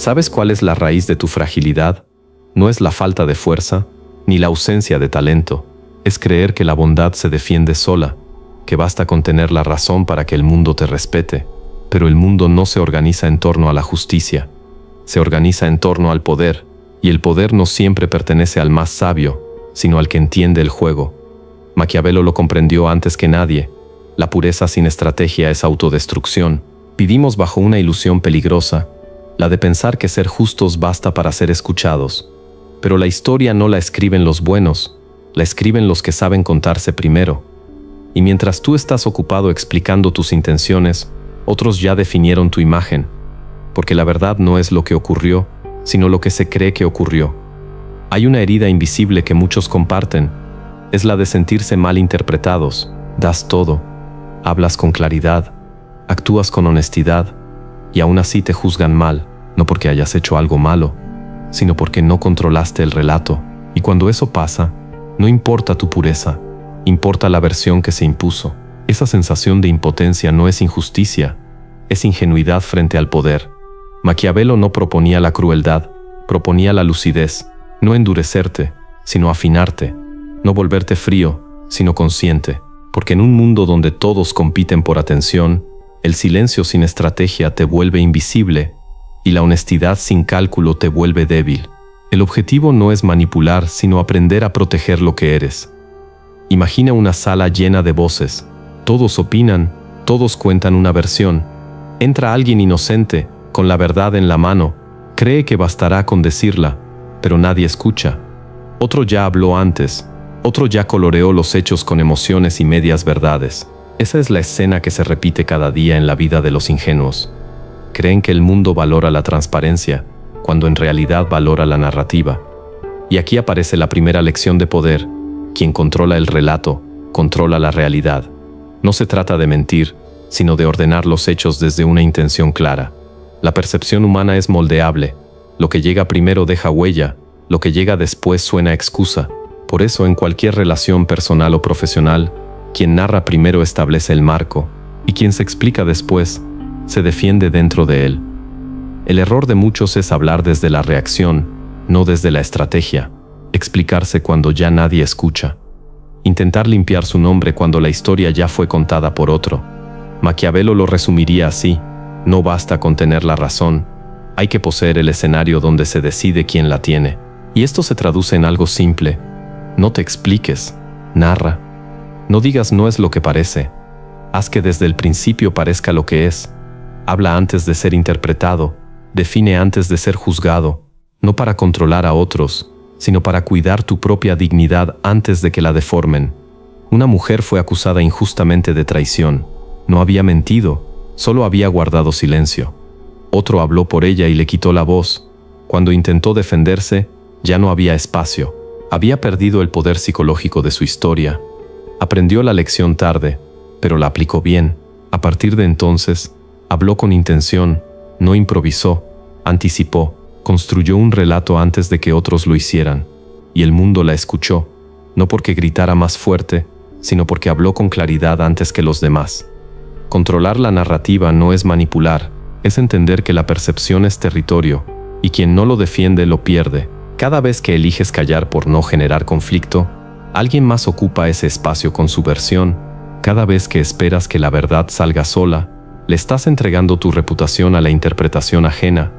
¿Sabes cuál es la raíz de tu fragilidad? No es la falta de fuerza, ni la ausencia de talento. Es creer que la bondad se defiende sola, que basta con tener la razón para que el mundo te respete. Pero el mundo no se organiza en torno a la justicia. Se organiza en torno al poder, y el poder no siempre pertenece al más sabio, sino al que entiende el juego. Maquiavelo lo comprendió antes que nadie. La pureza sin estrategia es autodestrucción. Vivimos bajo una ilusión peligrosa, la de pensar que ser justos basta para ser escuchados. Pero la historia no la escriben los buenos, la escriben los que saben contarse primero. Y mientras tú estás ocupado explicando tus intenciones, otros ya definieron tu imagen, porque la verdad no es lo que ocurrió, sino lo que se cree que ocurrió. Hay una herida invisible que muchos comparten, es la de sentirse mal interpretados. Das todo, hablas con claridad, actúas con honestidad, y aún así te juzgan mal, no porque hayas hecho algo malo, sino porque no controlaste el relato. Y cuando eso pasa, no importa tu pureza, importa la versión que se impuso. Esa sensación de impotencia no es injusticia, es ingenuidad frente al poder. Maquiavelo no proponía la crueldad, proponía la lucidez, no endurecerte, sino afinarte, no volverte frío, sino consciente, porque en un mundo donde todos compiten por atención, el silencio sin estrategia te vuelve invisible y la honestidad sin cálculo te vuelve débil. El objetivo no es manipular, sino aprender a proteger lo que eres. Imagina una sala llena de voces. Todos opinan, todos cuentan una versión. Entra alguien inocente, con la verdad en la mano, cree que bastará con decirla, pero nadie escucha. Otro ya habló antes, otro ya coloreó los hechos con emociones y medias verdades. Esa es la escena que se repite cada día en la vida de los ingenuos. Creen que el mundo valora la transparencia, cuando en realidad valora la narrativa. Y aquí aparece la primera lección de poder. Quien controla el relato, controla la realidad. No se trata de mentir, sino de ordenar los hechos desde una intención clara. La percepción humana es moldeable. Lo que llega primero deja huella, lo que llega después suena excusa. Por eso, en cualquier relación personal o profesional, quien narra primero establece el marco, y quien se explica después, se defiende dentro de él. El error de muchos es hablar desde la reacción, no desde la estrategia. Explicarse cuando ya nadie escucha. Intentar limpiar su nombre cuando la historia ya fue contada por otro. Maquiavelo lo resumiría así: no basta con tener la razón, hay que poseer el escenario donde se decide quién la tiene. Y esto se traduce en algo simple: no te expliques, narra. No digas no es lo que parece, haz que desde el principio parezca lo que es. Habla antes de ser interpretado, define antes de ser juzgado, no para controlar a otros, sino para cuidar tu propia dignidad antes de que la deformen. Una mujer fue acusada injustamente de traición. No había mentido, solo había guardado silencio. Otro habló por ella y le quitó la voz. Cuando intentó defenderse, ya no había espacio. Había perdido el poder psicológico de su historia. Aprendió la lección tarde, pero la aplicó bien. A partir de entonces, habló con intención, no improvisó, anticipó, construyó un relato antes de que otros lo hicieran. Y el mundo la escuchó, no porque gritara más fuerte, sino porque habló con claridad antes que los demás. Controlar la narrativa no es manipular, es entender que la percepción es territorio, y quien no lo defiende lo pierde. Cada vez que eliges callar por no generar conflicto, alguien más ocupa ese espacio con su versión. Cada vez que esperas que la verdad salga sola, le estás entregando tu reputación a la interpretación ajena.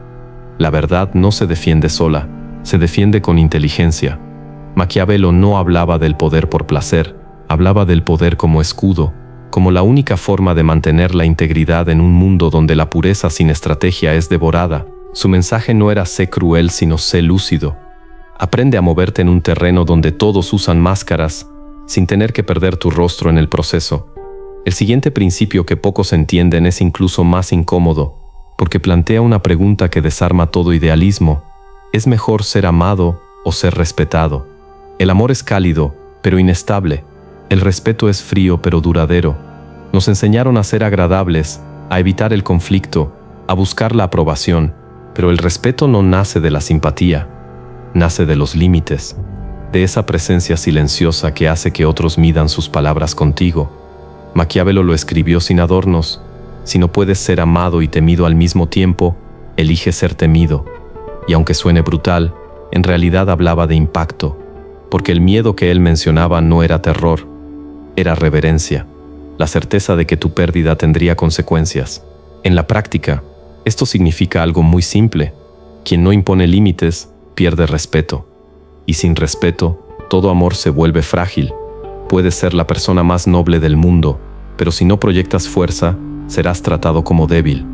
La verdad no se defiende sola, se defiende con inteligencia. Maquiavelo no hablaba del poder por placer, hablaba del poder como escudo, como la única forma de mantener la integridad en un mundo donde la pureza sin estrategia es devorada. Su mensaje no era sé cruel, sino sé lúcido. Aprende a moverte en un terreno donde todos usan máscaras, sin tener que perder tu rostro en el proceso. El siguiente principio que pocos entienden es incluso más incómodo, porque plantea una pregunta que desarma todo idealismo. ¿Es mejor ser amado o ser respetado? El amor es cálido, pero inestable. El respeto es frío, pero duradero. Nos enseñaron a ser agradables, a evitar el conflicto, a buscar la aprobación, pero el respeto no nace de la simpatía, nace de los límites, de esa presencia silenciosa que hace que otros midan sus palabras contigo. Maquiavelo lo escribió sin adornos. Si no puedes ser amado y temido al mismo tiempo, elige ser temido. Y aunque suene brutal, en realidad hablaba de impacto, porque el miedo que él mencionaba no era terror, era reverencia, la certeza de que tu pérdida tendría consecuencias. En la práctica, esto significa algo muy simple. Quien no impone límites, pierde respeto. Y sin respeto, todo amor se vuelve frágil. Puedes ser la persona más noble del mundo, pero si no proyectas fuerza, serás tratado como débil.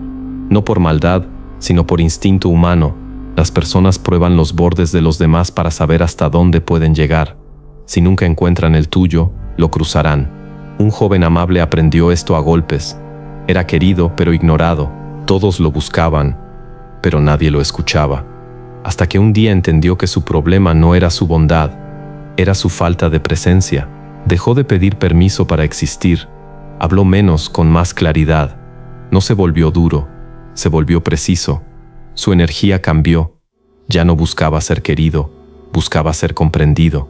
No por maldad, sino por instinto humano. Las personas prueban los bordes de los demás para saber hasta dónde pueden llegar. Si nunca encuentran el tuyo, lo cruzarán. Un joven amable aprendió esto a golpes. Era querido, pero ignorado. Todos lo buscaban, pero nadie lo escuchaba. Hasta que un día entendió que su problema no era su bondad, era su falta de presencia. Dejó de pedir permiso para existir. Habló menos, con más claridad. No se volvió duro, se volvió preciso. Su energía cambió. Ya no buscaba ser querido, buscaba ser comprendido.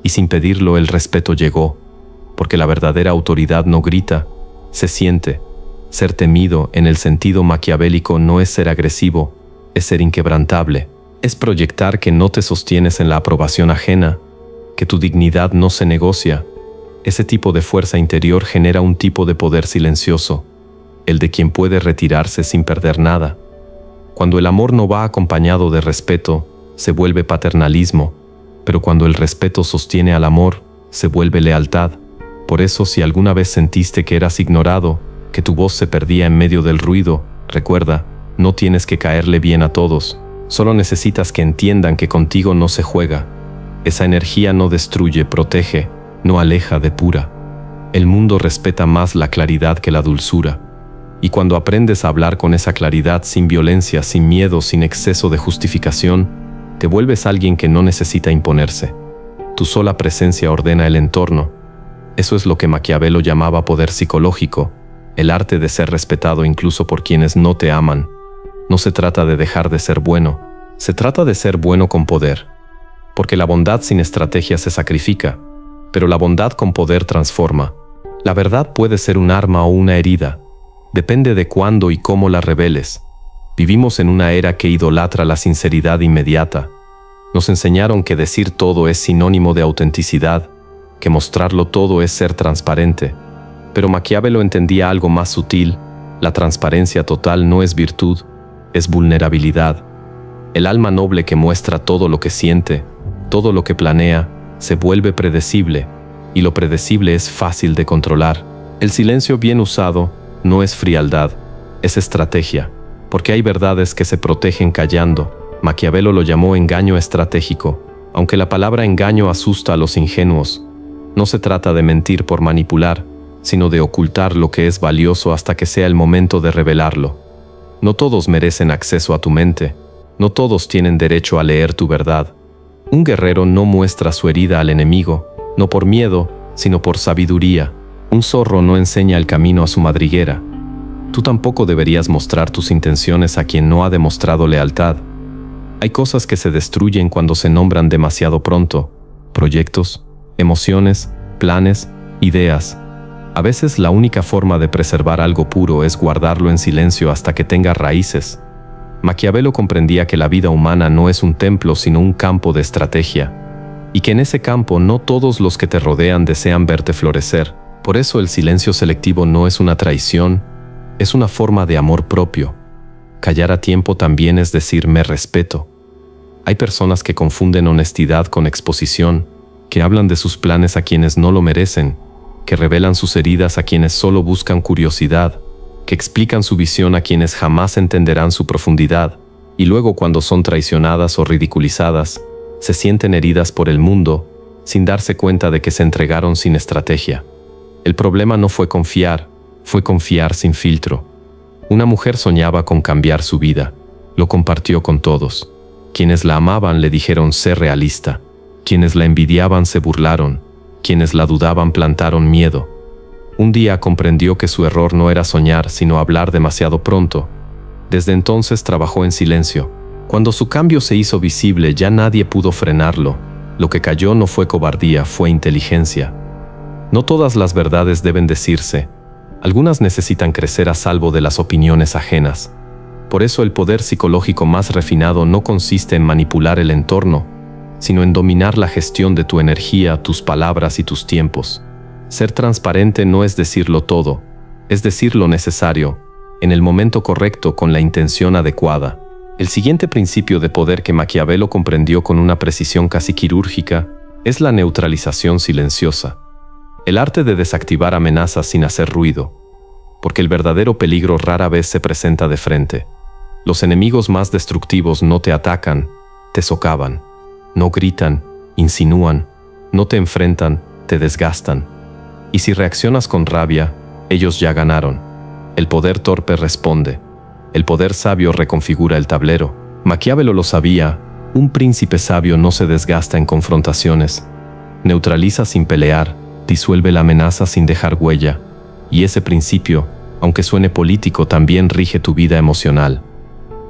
Y sin pedirlo, el respeto llegó. Porque la verdadera autoridad no grita, se siente. Ser temido, en el sentido maquiavélico, no es ser agresivo, es ser inquebrantable. Es proyectar que no te sostienes en la aprobación ajena, que tu dignidad no se negocia. Ese tipo de fuerza interior genera un tipo de poder silencioso, el de quien puede retirarse sin perder nada. Cuando el amor no va acompañado de respeto, se vuelve paternalismo, pero cuando el respeto sostiene al amor, se vuelve lealtad. Por eso, si alguna vez sentiste que eras ignorado, que tu voz se perdía en medio del ruido, recuerda, no tienes que caerle bien a todos, solo necesitas que entiendan que contigo no se juega. Esa energía no destruye, protege, no aleja, depura. El mundo respeta más la claridad que la dulzura. Y cuando aprendes a hablar con esa claridad, sin violencia, sin miedo, sin exceso de justificación, te vuelves alguien que no necesita imponerse. Tu sola presencia ordena el entorno. Eso es lo que Maquiavelo llamaba poder psicológico, el arte de ser respetado incluso por quienes no te aman. No se trata de dejar de ser bueno, se trata de ser bueno con poder. Porque la bondad sin estrategia se sacrifica, pero la bondad con poder transforma. La verdad puede ser un arma o una herida. Depende de cuándo y cómo la reveles. Vivimos en una era que idolatra la sinceridad inmediata. Nos enseñaron que decir todo es sinónimo de autenticidad, que mostrarlo todo es ser transparente. Pero Maquiavelo entendía algo más sutil. La transparencia total no es virtud, es vulnerabilidad. El alma noble que muestra todo lo que siente, todo lo que planea, se vuelve predecible, y lo predecible es fácil de controlar. El silencio bien usado no es frialdad, es estrategia, porque hay verdades que se protegen callando. Maquiavelo lo llamó engaño estratégico, aunque la palabra engaño asusta a los ingenuos. No se trata de mentir por manipular, sino de ocultar lo que es valioso hasta que sea el momento de revelarlo. No todos merecen acceso a tu mente, no todos tienen derecho a leer tu verdad. Un guerrero no muestra su herida al enemigo, no por miedo, sino por sabiduría. Un zorro no enseña el camino a su madriguera. Tú tampoco deberías mostrar tus intenciones a quien no ha demostrado lealtad. Hay cosas que se destruyen cuando se nombran demasiado pronto. Proyectos, emociones, planes, ideas. A veces la única forma de preservar algo puro es guardarlo en silencio hasta que tenga raíces. Maquiavelo comprendía que la vida humana no es un templo sino un campo de estrategia, y que en ese campo no todos los que te rodean desean verte florecer. Por eso el silencio selectivo no es una traición, es una forma de amor propio. Callar a tiempo también es decir me respeto. Hay personas que confunden honestidad con exposición, que hablan de sus planes a quienes no lo merecen, que revelan sus heridas a quienes solo buscan curiosidad, que explican su visión a quienes jamás entenderán su profundidad, y luego cuando son traicionadas o ridiculizadas, se sienten heridas por el mundo, sin darse cuenta de que se entregaron sin estrategia. El problema no fue confiar, fue confiar sin filtro. Una mujer soñaba con cambiar su vida, lo compartió con todos. Quienes la amaban le dijeron ser realista, quienes la envidiaban se burlaron, quienes la dudaban plantaron miedo. Un día comprendió que su error no era soñar, sino hablar demasiado pronto. Desde entonces trabajó en silencio. Cuando su cambio se hizo visible, ya nadie pudo frenarlo. Lo que cayó no fue cobardía, fue inteligencia. No todas las verdades deben decirse. Algunas necesitan crecer a salvo de las opiniones ajenas. Por eso el poder psicológico más refinado no consiste en manipular el entorno, sino en dominar la gestión de tu energía, tus palabras y tus tiempos. Ser transparente no es decirlo todo, es decir lo necesario, en el momento correcto con la intención adecuada. El siguiente principio de poder que Maquiavelo comprendió con una precisión casi quirúrgica es la neutralización silenciosa, el arte de desactivar amenazas sin hacer ruido, porque el verdadero peligro rara vez se presenta de frente. Los enemigos más destructivos no te atacan, te socavan, no gritan, insinúan, no te enfrentan, te desgastan. Y si reaccionas con rabia, ellos ya ganaron. El poder torpe responde. El poder sabio reconfigura el tablero. Maquiavelo lo sabía. Un príncipe sabio no se desgasta en confrontaciones. Neutraliza sin pelear, disuelve la amenaza sin dejar huella. Y ese principio, aunque suene político, también rige tu vida emocional.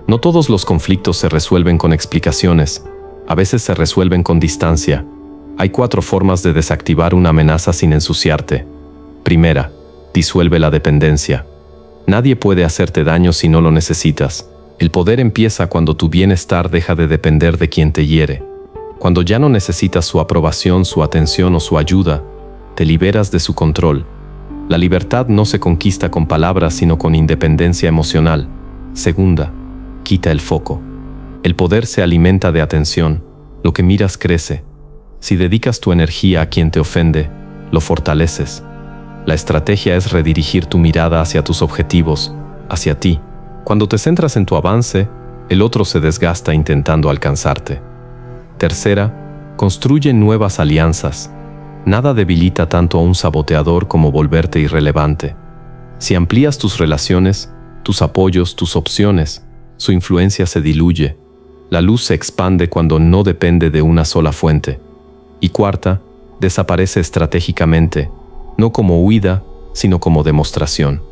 No todos los conflictos se resuelven con explicaciones. A veces se resuelven con distancia. Hay 4 formas de desactivar una amenaza sin ensuciarte. Primera, disuelve la dependencia. Nadie puede hacerte daño si no lo necesitas. El poder empieza cuando tu bienestar deja de depender de quien te hiere. Cuando ya no necesitas su aprobación, su atención o su ayuda, te liberas de su control. La libertad no se conquista con palabras, sino con independencia emocional. Segunda, quita el foco. El poder se alimenta de atención. Lo que miras crece. Si dedicas tu energía a quien te ofende, lo fortaleces. La estrategia es redirigir tu mirada hacia tus objetivos, hacia ti. Cuando te centras en tu avance, el otro se desgasta intentando alcanzarte. Tercera, construye nuevas alianzas. Nada debilita tanto a un saboteador como volverte irrelevante. Si amplías tus relaciones, tus apoyos, tus opciones, su influencia se diluye. La luz se expande cuando no depende de una sola fuente. Y cuarta, desaparece estratégicamente, no como huida, sino como demostración.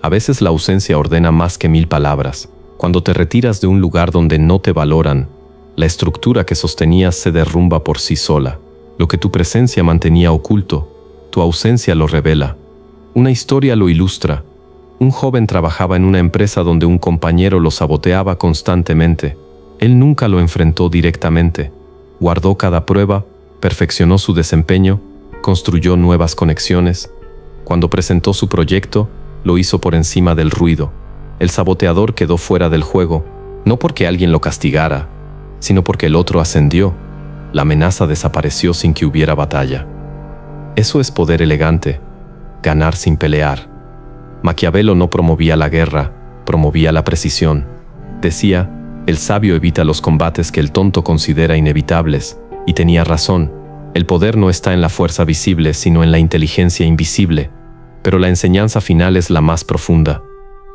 A veces la ausencia ordena más que 1000 palabras. Cuando te retiras de un lugar donde no te valoran, la estructura que sostenías se derrumba por sí sola. Lo que tu presencia mantenía oculto, tu ausencia lo revela. Una historia lo ilustra. Un joven trabajaba en una empresa donde un compañero lo saboteaba constantemente. Él nunca lo enfrentó directamente. Guardó cada prueba, perfeccionó su desempeño, construyó nuevas conexiones. Cuando presentó su proyecto, lo hizo por encima del ruido. El saboteador quedó fuera del juego, no porque alguien lo castigara, sino porque el otro ascendió. La amenaza desapareció sin que hubiera batalla. Eso es poder elegante, ganar sin pelear. Maquiavelo no promovía la guerra, promovía la precisión. Decía, el sabio evita los combates que el tonto considera inevitables, y tenía razón. El poder no está en la fuerza visible, sino en la inteligencia invisible. Pero la enseñanza final es la más profunda.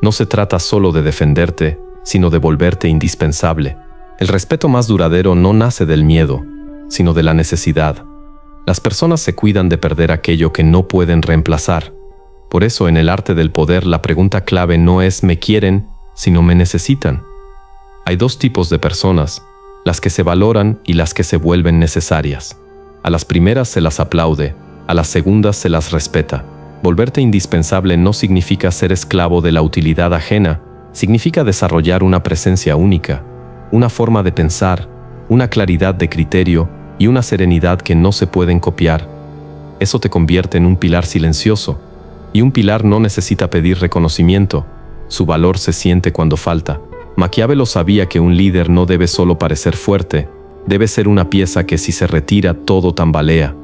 No se trata solo de defenderte, sino de volverte indispensable. El respeto más duradero no nace del miedo, sino de la necesidad. Las personas se cuidan de perder aquello que no pueden reemplazar. Por eso en el arte del poder la pregunta clave no es ¿me quieren?, sino ¿me necesitan? Hay 2 tipos de personas, las que se valoran y las que se vuelven necesarias. A las primeras se las aplaude, a las segundas se las respeta. Volverte indispensable no significa ser esclavo de la utilidad ajena, significa desarrollar una presencia única, una forma de pensar, una claridad de criterio y una serenidad que no se pueden copiar. Eso te convierte en un pilar silencioso, y un pilar no necesita pedir reconocimiento, su valor se siente cuando falta. Maquiavelo sabía que un líder no debe solo parecer fuerte, debe ser una pieza que si se retira todo tambalea.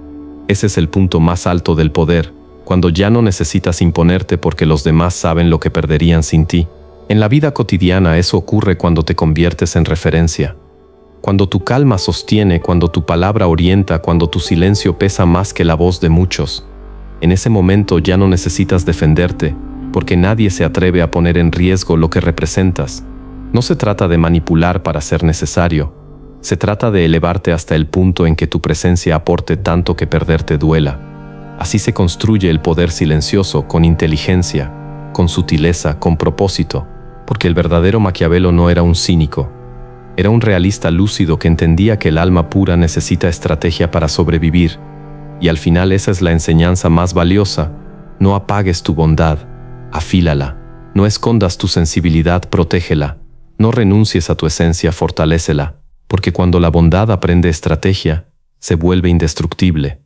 Ese es el punto más alto del poder, cuando ya no necesitas imponerte porque los demás saben lo que perderían sin ti. En la vida cotidiana eso ocurre cuando te conviertes en referencia. Cuando tu calma sostiene, cuando tu palabra orienta, cuando tu silencio pesa más que la voz de muchos. En ese momento ya no necesitas defenderte, porque nadie se atreve a poner en riesgo lo que representas. No se trata de manipular para ser necesario. Se trata de elevarte hasta el punto en que tu presencia aporte tanto que perderte duela. Así se construye el poder silencioso, con inteligencia, con sutileza, con propósito, porque el verdadero Maquiavelo no era un cínico. Era un realista lúcido que entendía que el alma pura necesita estrategia para sobrevivir. Y al final esa es la enseñanza más valiosa. No apagues tu bondad, afílala. No escondas tu sensibilidad, protégela. No renuncies a tu esencia, fortalécela, porque cuando la bondad aprende estrategia, se vuelve indestructible.